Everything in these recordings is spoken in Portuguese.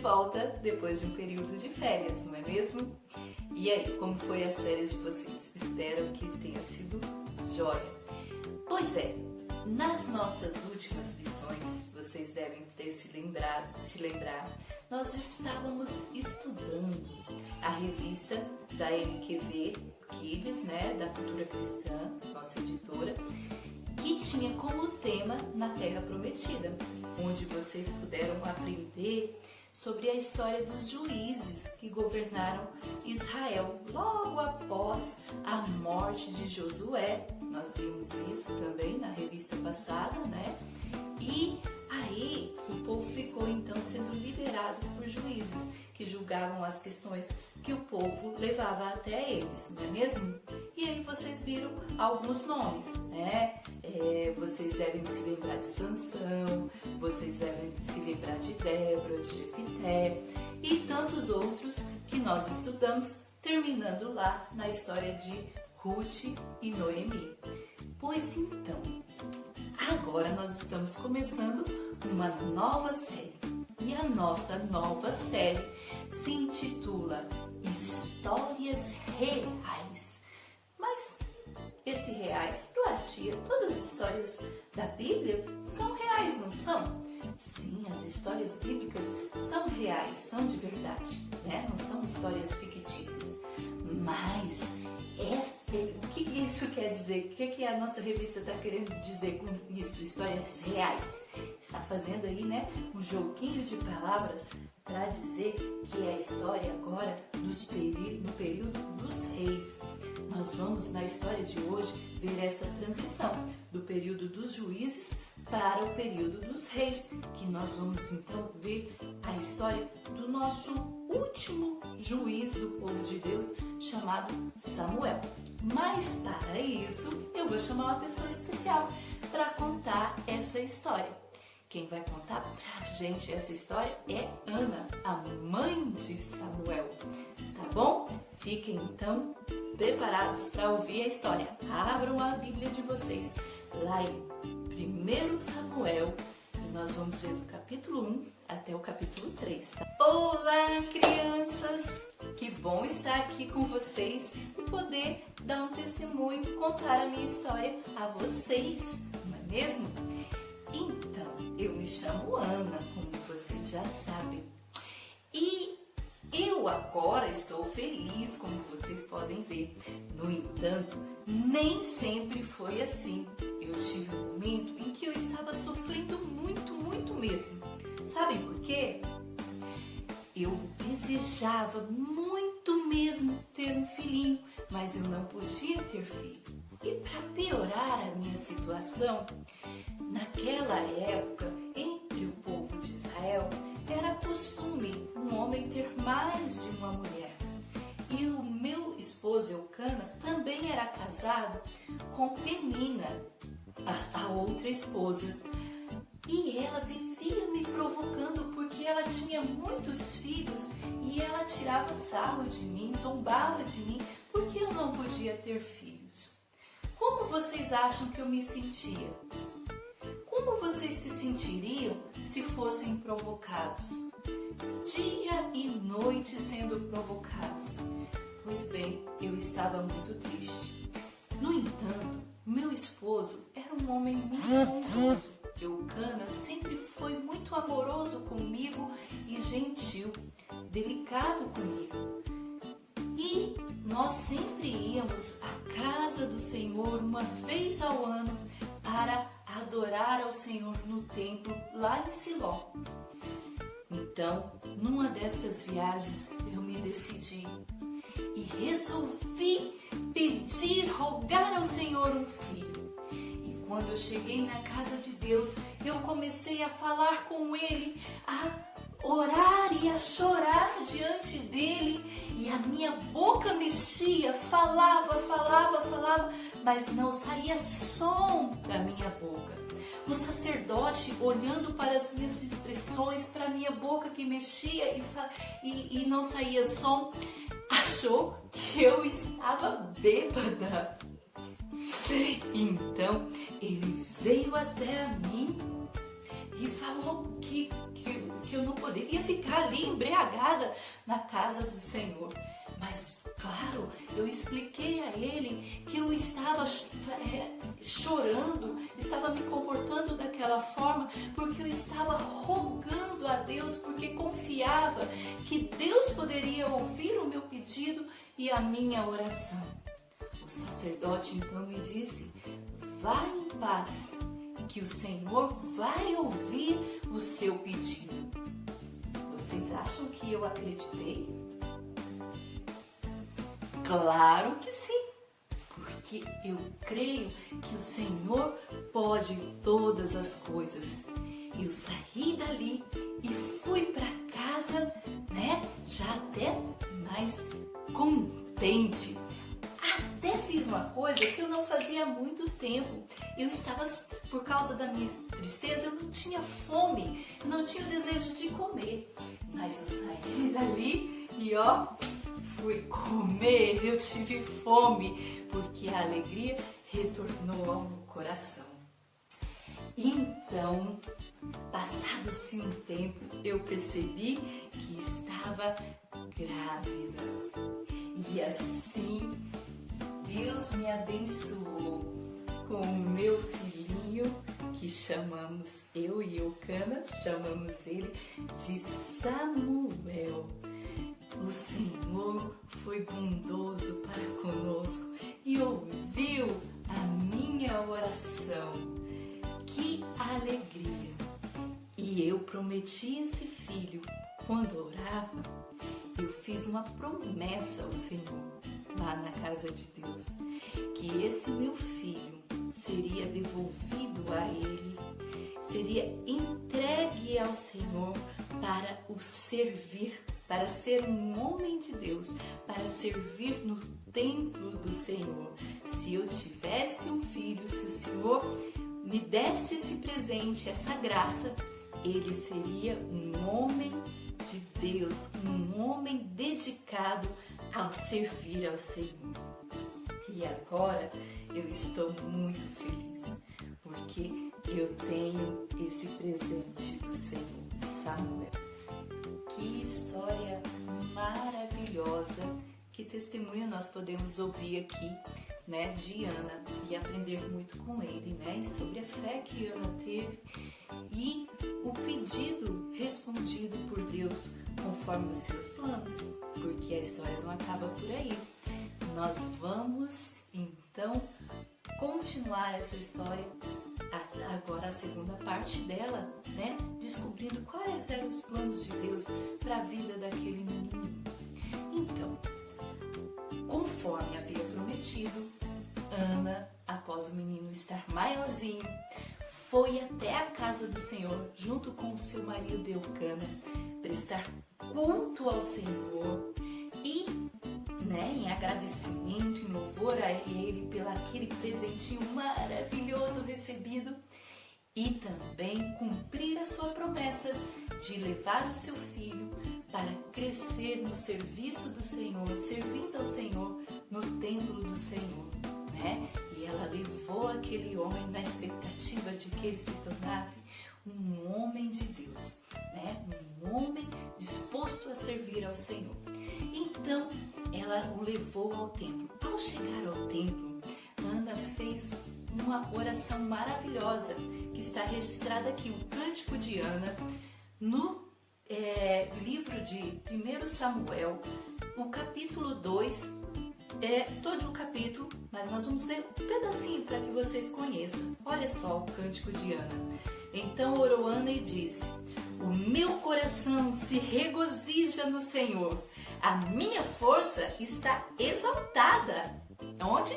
volta depois de um período de férias, não é mesmo? E aí, como foi as férias de vocês? Espero que tenha sido jóia. Pois é, nas nossas últimas lições, vocês devem ter se lembrar, nós estávamos estudando a revista da MQV Kids, né, da Cultura Cristã, nossa editora, que tinha como tema Na Terra Prometida, onde vocês puderam aprender sobre a história dos juízes que governaram Israel logo após a morte de Josué. Nós vimos isso também na revista passada, né? E aí o povo ficou então sendo liderado por juízes que julgavam as questões que o povo levava até eles, não é mesmo? E aí vocês viram alguns nomes, né? Vocês devem se lembrar de Sansão, vocês devem se lembrar de Débora, de Jefité e tantos outros que nós estudamos, terminando lá na história de Ruth e Noemi. Pois então, agora nós estamos começando uma nova série. E a nossa nova série se intitula Histórias Reais. Mas esse reais, para a tia, todas as histórias da Bíblia são reais, não são? Sim, as histórias bíblicas são reais, são de verdade, né? Não são histórias fictícias. Mas o que isso quer dizer? O que a nossa revista está querendo dizer com isso? Histórias reais. Está fazendo aí, né, um joguinho de palavras para dizer que é a história agora no período dos reis. Nós vamos, na história de hoje, ver essa transição do período dos juízes para o período dos reis, que nós vamos então ver a história do nosso último juiz do povo de Deus, chamado Samuel. Mas para isso, eu vou chamar uma pessoa especial para contar essa história. Quem vai contar pra gente essa história é Ana, a mãe de Samuel. Tá bom? Fiquem então preparados para ouvir a história. Abram a Bíblia de vocês lá em 1 Samuel e nós vamos ver do capítulo 1 até o capítulo 3. Tá? Olá, crianças! Que bom estar aqui com vocês e poder dar um testemunho, contar a minha história a vocês, não é mesmo? Então, eu me chamo Ana, como vocês já sabem. E eu agora estou feliz, como vocês podem ver. No entanto, nem sempre foi assim. Eu tive um momento em que eu estava sofrendo muito, muito mesmo. Sabem por quê? Eu desejava muito mesmo ter um filhinho, mas eu não podia ter filho. E para piorar a minha situação, naquela época, entre o povo de Israel, era costume um homem ter mais de uma mulher. E o meu esposo Eucana também era casado com Penina, a outra esposa. E ela vivia me provocando porque ela tinha muitos filhos e ela tirava sarro de mim, zombava de mim porque eu não podia ter filhos. Como vocês acham que eu me sentia? Como vocês se sentiriam se fossem provocados? Dia e noite sendo provocados. Pois bem, eu estava muito triste. No entanto, meu esposo era um homem muito bondoso. Eucana sempre foi muito amoroso comigo e gentil, delicado comigo. E nós sempre íamos à casa do Senhor uma vez ao ano para adorar ao Senhor no templo lá em Siló. Então, numa destas viagens, eu me decidi e resolvi rogar ao Senhor um filho. E quando eu cheguei na casa de Deus, eu comecei a falar com Ele, a orar e a chorar diante dEle, e a minha boca mexia, falava, mas não saía som da minha boca. O sacerdote, olhando para as minhas expressões, para a minha boca que mexia e não saía som, achou que eu estava bêbada. Então ele veio até a mim e falou que porque eu não poderia ficar ali embriagada na casa do Senhor. Mas, claro, eu expliquei a ele que eu estava chorando, estava me comportando daquela forma, porque eu estava rogando a Deus, porque confiava que Deus poderia ouvir o meu pedido e a minha oração. O sacerdote então me disse: vá em paz, que o Senhor vai ouvir o seu pedido. Vocês acham que eu acreditei? Claro que sim, porque eu creio que o Senhor pode todas as coisas. Eu saí dali e fui para casa, já até mais contente. Até fiz uma coisa que eu não fazia há muito tempo. Eu estava, por causa da minha tristeza, eu não tinha fome, eu não tinha o desejo de comer. Mas eu saí dali e fui comer, eu tive fome, porque a alegria retornou ao meu coração. Então, passado-se um tempo, eu percebi que estava grávida. E assim, Deus me abençoou com o meu filhinho, que chamamos, eu e Eucana, chamamos ele de Samuel. O Senhor foi bondoso para conosco e ouviu a minha oração. Que alegria! E eu prometi esse filho. Quando orava, eu fiz uma promessa ao Senhor, lá na casa de Deus, que esse meu filho seria devolvido a Ele, seria entregue ao Senhor para o servir, para ser um homem de Deus, para servir no templo do Senhor. Se eu tivesse um filho, se o Senhor me desse esse presente, essa graça, ele seria um homem de Deus, um homem dedicado ao servir ao Senhor. E agora eu estou muito feliz, porque eu tenho esse presente do Senhor, Samuel. Que história maravilhosa, que testemunho nós podemos ouvir aqui, de Ana e aprender muito com ele, e sobre a fé que Ana teve e o pedido respondido por Deus conforme os seus planos, porque a história não acaba por aí. Nós vamos então continuar essa história, agora a segunda parte dela, descobrindo quais eram os planos de Deus para a vida daquele menino. Então, conforme havia prometido, Ana, após o menino estar maiorzinho, foi até a casa do Senhor, junto com o seu marido Eucana, prestar culto ao Senhor e, em agradecimento, em louvor a Ele pelo aquele presentinho maravilhoso recebido, e também cumprir a sua promessa de levar o seu filho para crescer no serviço do Senhor, servindo ao Senhor no templo do Senhor, E ela levou aquele homem na expectativa de que ele se tornasse um homem de Deus, Um homem disposto a servir ao Senhor. Então, ela o levou ao templo. Ao chegar ao templo, Ana fez uma oração maravilhosa, que está registrada aqui, o Cântico de Ana, no livro de 1 Samuel, o capítulo 2, todo o capítulo, mas nós vamos ler um pedacinho para que vocês conheçam. Olha só o Cântico de Ana. Então orou Ana e disse: o meu coração se regozija no Senhor, a minha força está exaltada. Onde?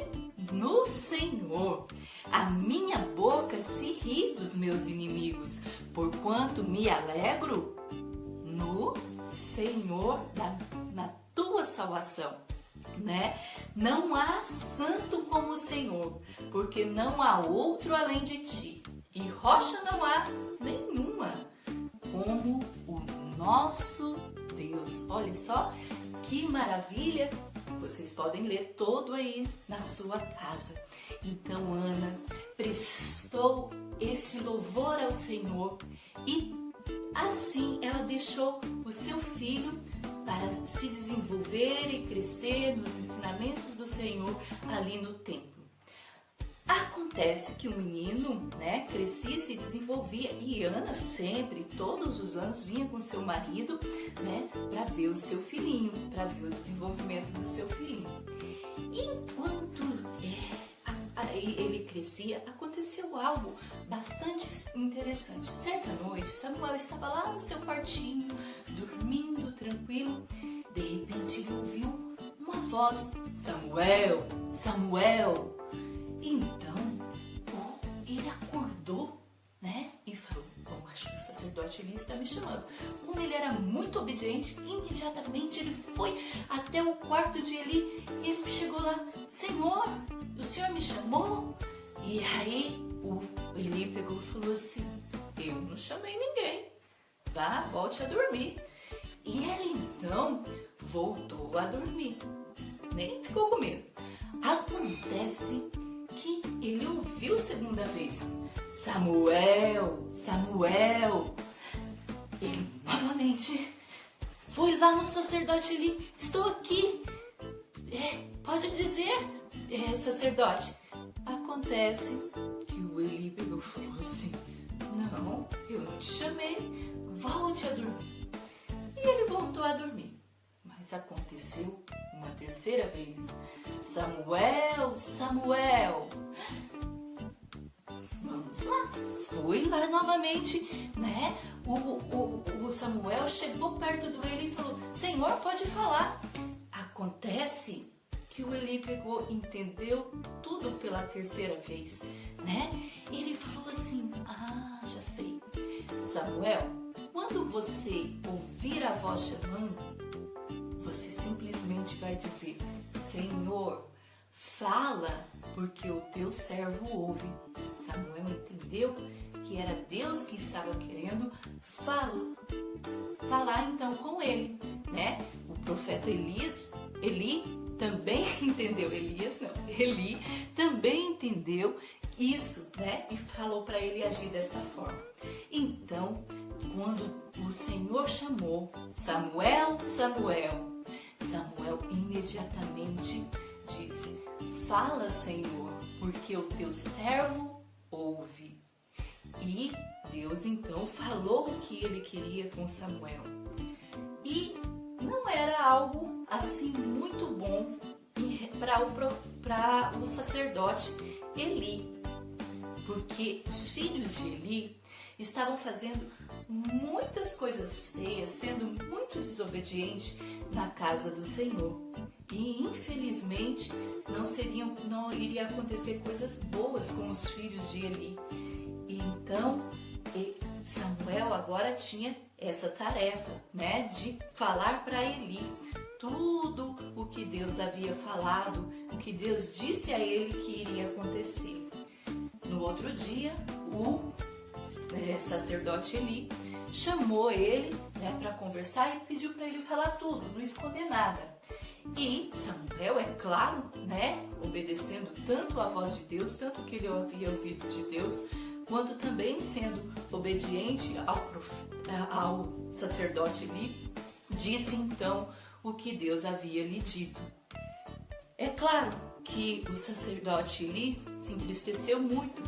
No Senhor. A minha boca se ri dos meus inimigos, porquanto me alegro no Senhor, na tua salvação. Não há santo como o Senhor, porque não há outro além de ti, e rocha não há nenhuma como o nosso Deus. Olha só que maravilha! Vocês podem ler todo aí na sua casa. Então Ana prestou esse louvor ao Senhor e assim ela deixou o seu filho para se desenvolver e crescer nos ensinamentos do Senhor ali no templo. Acontece que o menino, crescia e se desenvolvia, e Ana sempre, todos os anos, vinha com seu marido, para ver o seu filhinho, para ver o desenvolvimento do seu filhinho. Enquanto ele crescia, aconteceu algo bastante interessante. Certa noite, Samuel estava lá no seu quartinho, dormindo tranquilo. De repente ele ouviu uma voz: Samuel, Samuel. Então ele acordou, e falou: bom, acho que o sacerdote Eli está me chamando. Como ele era muito obediente, imediatamente ele foi até o quarto de Eli e chegou lá: Senhor, o senhor me chamou? E aí o Eli pegou e falou assim: eu não chamei ninguém, vá, volte a dormir. E ele então voltou a dormir, nem ficou com medo. Acontece que ele ouviu segunda vez: Samuel, Samuel. Ele novamente foi lá no sacerdote Eli: estou aqui, pode dizer, sacerdote. Acontece que o Eli pegou e falou assim: não, eu não te chamei, volte a dormir. E ele voltou a dormir. Mas aconteceu uma terceira vez: Samuel, Samuel. Vamos lá. Foi lá novamente, O Samuel chegou perto do Eli e falou: Senhor, pode falar. Acontece que o Eli pegou, entendeu tudo pela terceira vez, Ele falou assim: já sei. Samuel, quando você ouvir a voz chamando, você simplesmente vai dizer: Senhor, fala, porque o teu servo ouve. Samuel entendeu que era Deus que estava querendo falar então com ele, O profeta Eli também entendeu, Eli também entendeu isso, E falou para ele agir dessa forma. Então, quando o Senhor chamou: Samuel, Samuel, Samuel imediatamente disse: fala, Senhor, porque o teu servo ouve. E Deus então falou o que ele queria com Samuel. E não era algo assim muito bom para o sacerdote Eli, porque os filhos de Eli estavam fazendo muitas coisas feias, sendo muito desobedientes na casa do Senhor. E infelizmente não iria acontecer coisas boas com os filhos de Eli. E então Samuel agora tinha essa tarefa, de falar para Eli tudo o que Deus havia falado, o que Deus disse a ele que iria acontecer. No outro dia, o sacerdote Eli chamou ele, para conversar e pediu para ele falar tudo, não esconder nada. E Samuel, é claro, obedecendo tanto a voz de Deus, tanto que ele havia ouvido de Deus, quanto também sendo obediente ao sacerdote Eli, disse então o que Deus havia lhe dito. É claro que o sacerdote Eli se entristeceu muito,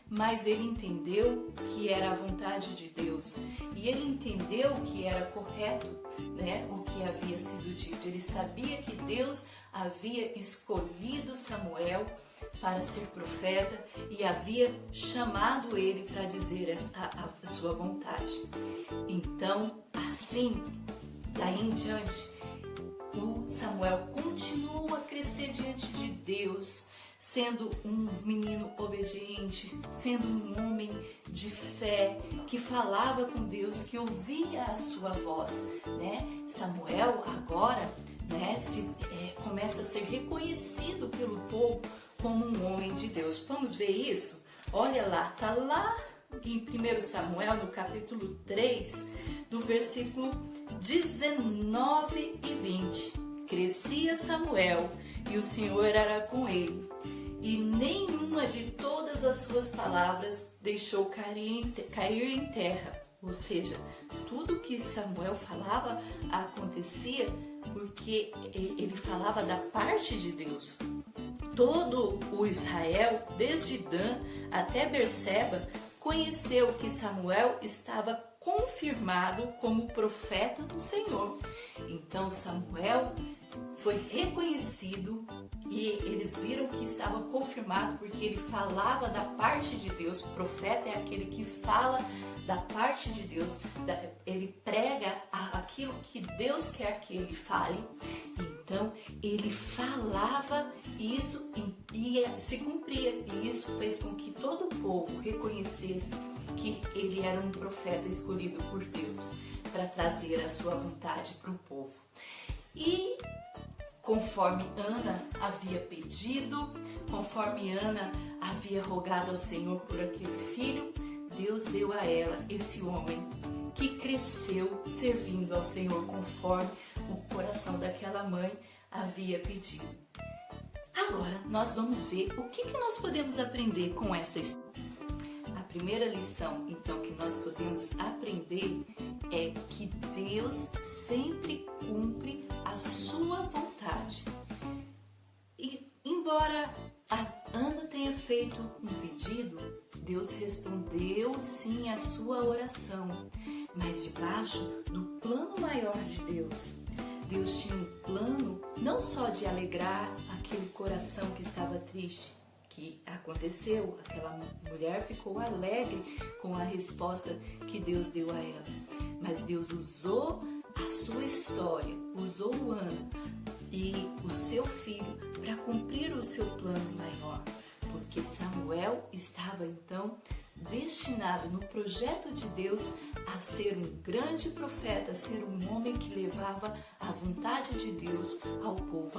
mas ele entendeu que era a vontade de Deus e ele entendeu que era correto, o que havia sido dito. Ele sabia que Deus havia escolhido Samuel para ser profeta e havia chamado ele para dizer a sua vontade. Então, assim, daí em diante, o Samuel continuou a crescer diante de Deus, sendo um menino obediente, sendo um homem de fé, que falava com Deus, que ouvia a sua voz, Samuel agora, começa a ser reconhecido pelo povo como um homem de Deus. Vamos ver isso? Olha lá, está lá em 1 Samuel, no capítulo 3, do versículo 19 e 20. Crescia Samuel e o Senhor era com ele, e nenhuma de todas as suas palavras deixou cair em terra. Ou seja, tudo que Samuel falava acontecia porque ele falava da parte de Deus. Todo o Israel, desde Dan até Berseba, conheceu que Samuel estava confirmado como profeta do Senhor. Então Samuel foi reconhecido e eles viram que estava confirmado porque ele falava da parte de Deus. O profeta é aquele que fala da parte de Deus, ele prega aquilo que Deus quer que ele fale. Então ele falava isso e se cumpria, e isso fez com que todo o povo reconhecesse que ele era um profeta escolhido por Deus para trazer a sua vontade para o povo. E conforme Ana havia pedido, conforme Ana havia rogado ao Senhor por aquele filho, Deus deu a ela esse homem que cresceu servindo ao Senhor conforme o coração daquela mãe havia pedido. Agora nós vamos ver o que nós podemos aprender com esta história. A primeira lição, então, que nós podemos aprender é que Deus sempre cumpre a sua vontade. E embora a Ana tenha feito um pedido, Deus respondeu sim a sua oração, mas debaixo do plano maior de Deus. Deus tinha um plano não só de alegrar aquele coração que estava triste, que aconteceu, aquela mulher ficou alegre com a resposta que Deus deu a ela, mas Deus usou a sua história, usou Ana e o seu filho para cumprir o seu plano maior, porque Samuel estava então destinado no projeto de Deus a ser um grande profeta, a ser um homem que levava a vontade de Deus ao povo,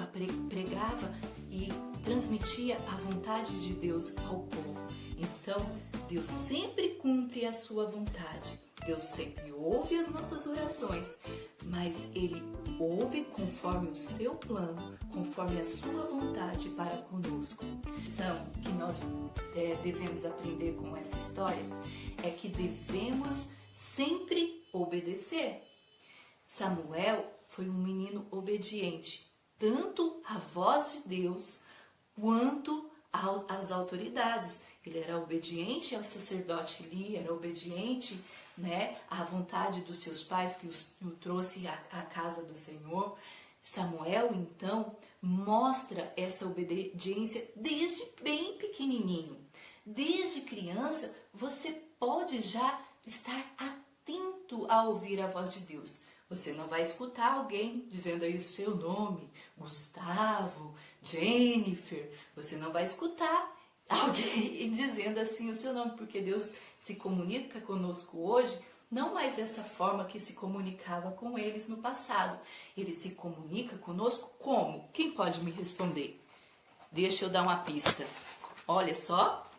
pregava e transmitia a vontade de Deus ao povo. Então, Deus sempre cumpre a sua vontade. Deus sempre ouve as nossas orações, mas Ele ouve conforme o seu plano, conforme a sua vontade para conosco. A lição que nós devemos aprender com essa história é que devemos sempre obedecer. Samuel foi um menino obediente, tanto à voz de Deus quanto às autoridades. Ele era obediente ao sacerdote Eli, era obediente, à vontade dos seus pais que o trouxe à casa do Senhor. Samuel, então, mostra essa obediência desde bem pequenininho. Desde criança, você pode já estar atento a ouvir a voz de Deus. Você não vai escutar alguém dizendo aí o seu nome, Gustavo, Jennifer. Você não vai escutar alguém dizendo assim o seu nome, porque Deus se comunica conosco hoje não mais dessa forma que se comunicava com eles no passado. Ele se comunica conosco como? Quem pode me responder? Deixa eu dar uma pista. Olha só,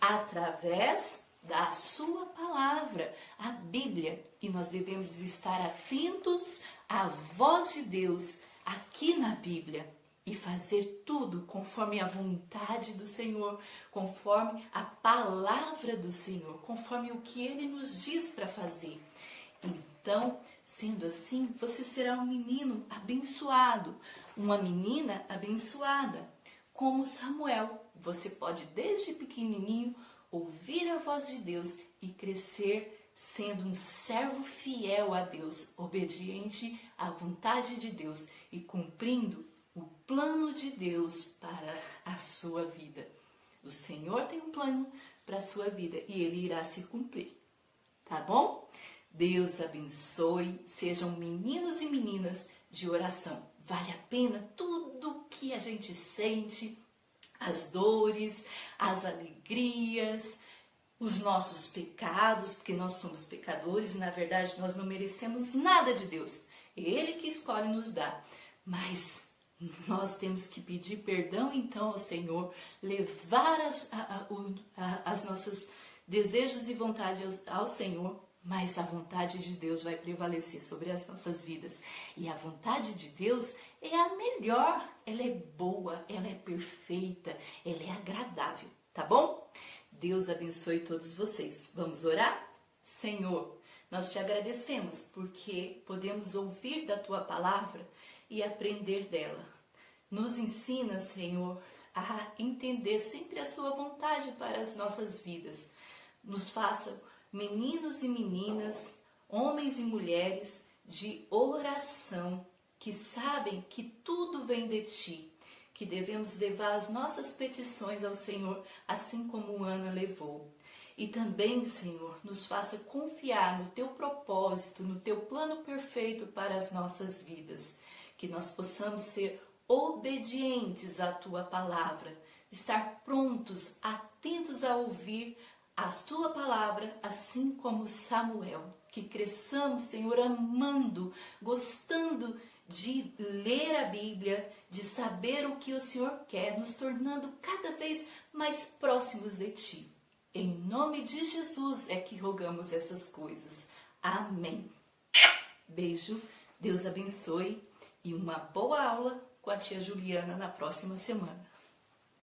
através da sua palavra, a Bíblia. E nós devemos estar atentos à voz de Deus aqui na Bíblia e fazer tudo conforme a vontade do Senhor, conforme a palavra do Senhor, conforme o que Ele nos diz para fazer. Então, sendo assim, você será um menino abençoado, uma menina abençoada, como Samuel. Você pode, desde pequenininho, ouvir a voz de Deus e crescer sendo um servo fiel a Deus, obediente à vontade de Deus e cumprindo o plano de Deus para a sua vida. O Senhor tem um plano para a sua vida e Ele irá se cumprir, tá bom? Deus abençoe, sejam meninos e meninas de oração. Vale a pena tudo que a gente sente, as dores, as alegrias, os nossos pecados, porque nós somos pecadores e na verdade nós não merecemos nada de Deus. Ele que escolhe nos dar, mas nós temos que pedir perdão então ao Senhor, levar as nossos desejos e vontades ao Senhor, mas a vontade de Deus vai prevalecer sobre as nossas vidas. E a vontade de Deus é a melhor, ela é boa, ela é perfeita, ela é agradável, tá bom? Deus abençoe todos vocês. Vamos orar? Senhor, Nós te agradecemos porque podemos ouvir da tua palavra e aprender dela. Nos ensina, Senhor, a entender sempre a sua vontade para as nossas vidas. Nos faça meninos e meninas, homens e mulheres de oração, que sabem que tudo vem de ti, que devemos levar as nossas petições ao Senhor, assim como Ana levou. E também, Senhor, nos faça confiar no teu propósito, no teu plano perfeito para as nossas vidas, que nós possamos ser obedientes à tua palavra, estar prontos, atentos a ouvir a tua palavra, assim como Samuel. Que cresçamos, Senhor, amando, gostando de ler a Bíblia, de saber o que o Senhor quer, nos tornando cada vez mais próximos de ti. Em nome de Jesus é que rogamos essas coisas. Amém. Beijo, Deus abençoe e uma boa aula com a tia Juliana na próxima semana.